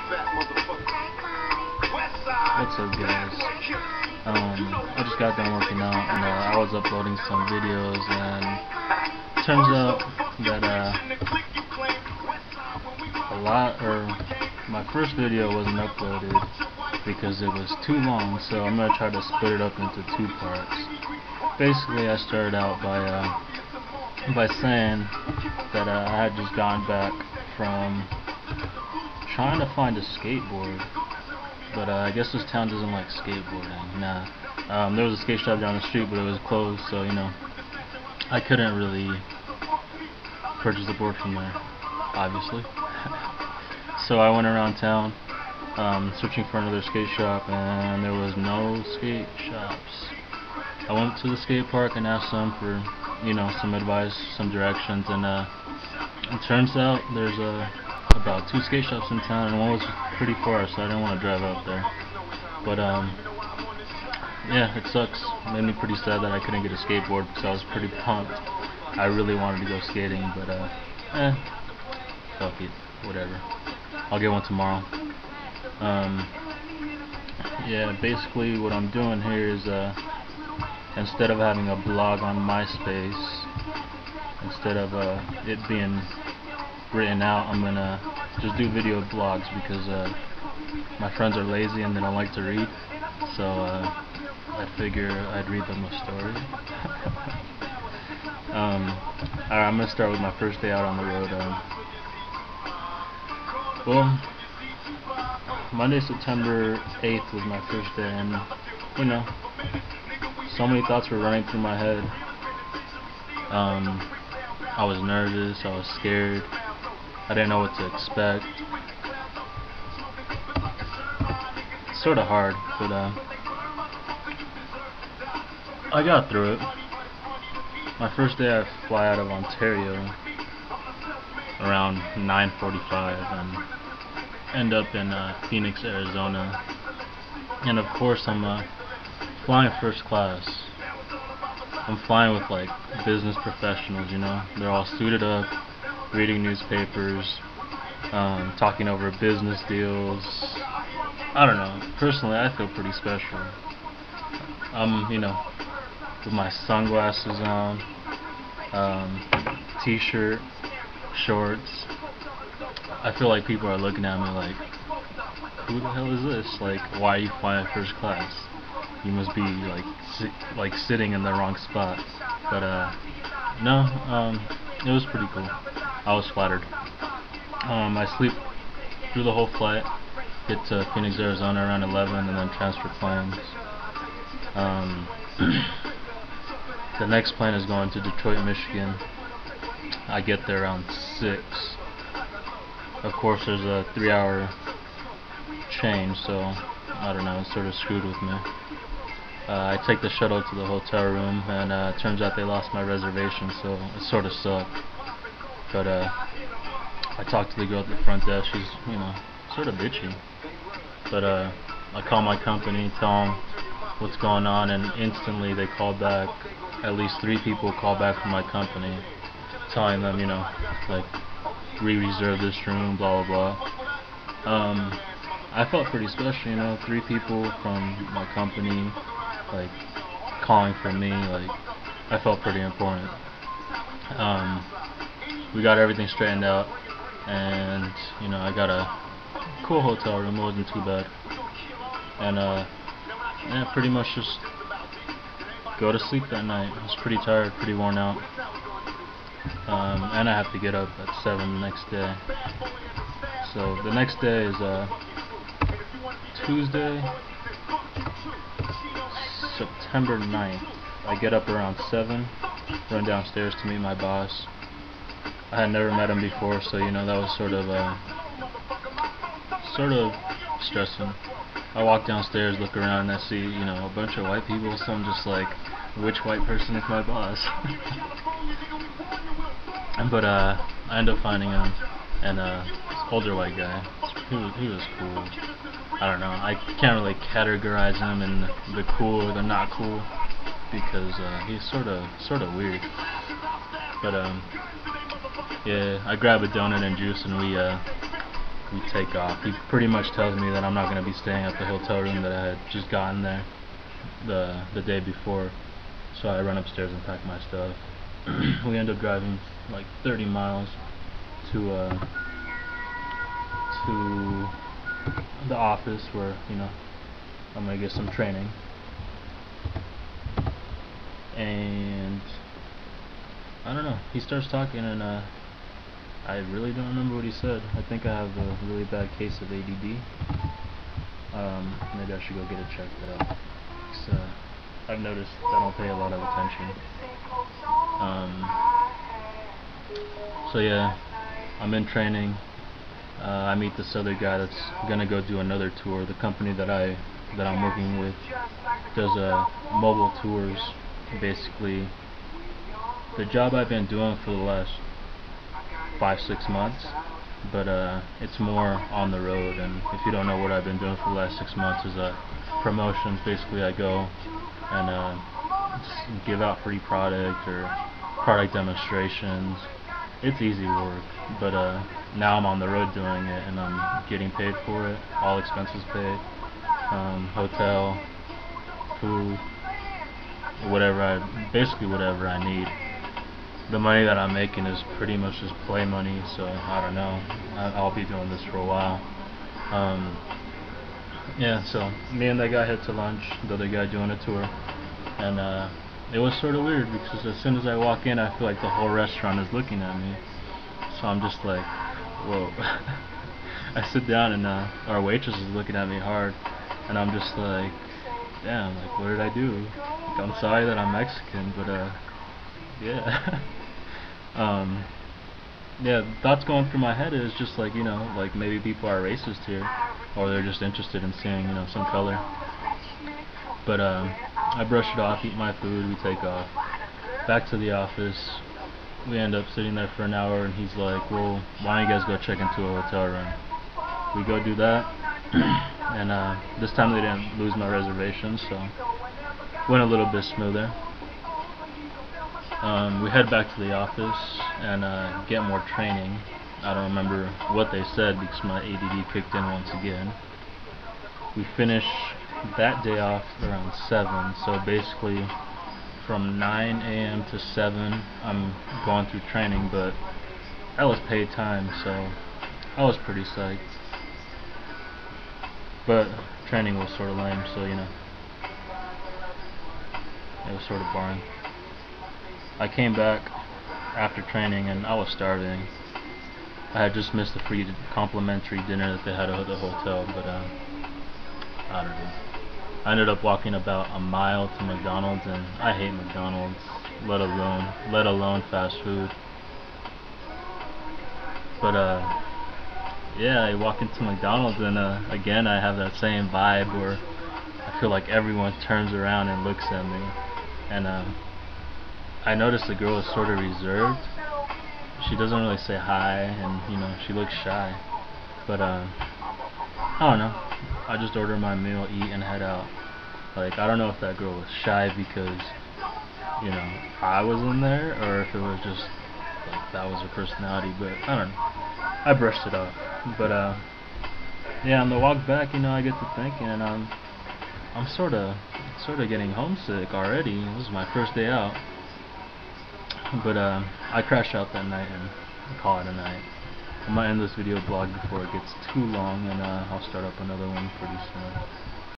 What's up, guys? I just got done working out, and I was uploading some videos, and it turns out that my first video wasn't uploaded because it was too long, so I'm gonna try to split it up into two parts. Basically, I started out by saying that I had just gotten back from trying to find a skateboard, but I guess this town doesn't like skateboarding. Nah. There was a skate shop down the street, but it was closed, so I couldn't really purchase a board from there, obviously. So I went around town searching for another skate shop, and there was no skate shops. I went to the skate park and asked them for some advice, some directions, and it turns out there's about 2 skate shops in town, and one was pretty far, so I didn't want to drive out there. But yeah, it sucks. It made me pretty sad that I couldn't get a skateboard because I was pretty pumped. I really wanted to go skating, but fuck it, whatever. I'll get one tomorrow. Yeah, basically what I'm doing here is instead of having a blog on MySpace, instead of it being written out, I'm gonna just do video blogs because my friends are lazy and they don't like to read, so I figure I'd read them a story. Alright, I'm gonna start with my first day out on the road. Well, Monday, September 8th was my first day, and so many thoughts were running through my head. I was nervous, I was scared, I didn't know what to expect. It's sort of hard, but I got through it. My first day I fly out of Ontario around 9:45 and end up in Phoenix, Arizona. And of course I'm flying first class. I'm flying with like business professionals, they're all suited up, reading newspapers, talking over business deals. I don't know, personally I feel pretty special. I'm, with my sunglasses on, t-shirt, shorts. I feel like people are looking at me like, who the hell is this? Like, why are you flying first class? You must be like sitting in the wrong spot. But no, it was pretty cool. I was flattered. I sleep through the whole flight, get to Phoenix, Arizona around 11, and then transfer planes. The next plane is going to Detroit, Michigan. I get there around 6. Of course, there's a 3-hour change, so I don't know, it's sort of screwed with me. I take the shuttle to the hotel room, and it turns out they lost my reservation, so it sort of sucked. But I talked to the girl at the front desk. She's, sort of bitchy. But I call my company, tell them what's going on, and instantly they call back. At least 3 people call back from my company, telling them, like, re-reserve this room, blah blah blah. I felt pretty special, 3 people from my company, like, calling for me, like, I felt pretty important. We got everything straightened out, and, I got a cool hotel room, it wasn't too bad. And, yeah, pretty much just go to sleep that night. I was pretty tired, pretty worn out. And I have to get up at 7 the next day. So the next day is Tuesday, September 9th. I get up around 7, run downstairs to meet my boss. I had never met him before, so that was sort of stressing. I walk downstairs, look around, and I see a bunch of white people, so I'm just like, which white person is my boss? But I end up finding him, and this older white guy. He was cool. I don't know, I can't really categorize him in the cool or the not cool, because he's sort of weird. But yeah, I grab a donut and juice, and we take off. He pretty much tells me that I'm not going to be staying at the hotel room that I had just gotten there the day before. So I run upstairs and pack my stuff. We end up driving like 30 miles to the office where, you know, I'm gonna get some training. And I don't know, he starts talking and I really don't remember what he said. I think I have a really bad case of ADD. Maybe I should go get it checked out. I've noticed I don't pay a lot of attention. So yeah, I'm in training. I meet this other guy that's gonna go do another tour. The company that I'm working with does mobile tours. Basically, the job I've been doing for the last 5-6 months, but it's more on the road. And if you don't know what I've been doing for the last 6 months, is promotions. Basically, I go and just give out free product or product demonstrations. It's easy work, but now I'm on the road doing it, and I'm getting paid for it. All expenses paid, hotel, food, basically whatever I need. The money that I'm making is pretty much just play money, so I don't know. I'll be doing this for a while. Yeah, so me and that guy head to lunch, the other guy doing a tour, and it was sort of weird because as soon as I walk in, I feel like the whole restaurant is looking at me. So I'm just like, whoa. I sit down and our waitress is looking at me hard, and I'm just like, damn, like, what did I do? Like, I'm sorry that I'm Mexican, but yeah. Yeah, thoughts going through my head is just like, you know, like maybe people are racist here, or they're just interested in seeing, you know, some color. But I brush it off, eat my food, we take off. Back to the office, we end up sitting there for an hour, and he's like, well, why don't you guys go check into a hotel room? We go do that, and this time they didn't lose my reservation, so went a little bit smoother. We head back to the office and get more training. I don't remember what they said because my ADD kicked in once again. We finish that day off around 7, so basically from 9 a.m. to 7 I'm going through training, but that was paid time, so I was pretty psyched. But training was sort of lame, so you know, it was sort of boring. I came back after training and I was starving. I had just missed the free complimentary dinner that they had at the hotel, but I don't know. I ended up walking about a mile to McDonald's, and I hate McDonald's, let alone fast food. But yeah, I walk into McDonald's and again I have that same vibe where I feel like everyone turns around and looks at me, and I noticed the girl is sort of reserved. She doesn't really say hi, and you know, she looks shy. But I don't know. I just order my meal, eat, and head out. Like, I don't know if that girl was shy because, you know, I was in there, or if it was just like that was her personality. But I don't know. I brushed it off. But yeah, on the walk back, you know, I get to thinking, and I'm sort of getting homesick already. This is my first day out. But I crashed out that night and call it a night. I might end this video blog before it gets too long, and I'll start up another one pretty soon.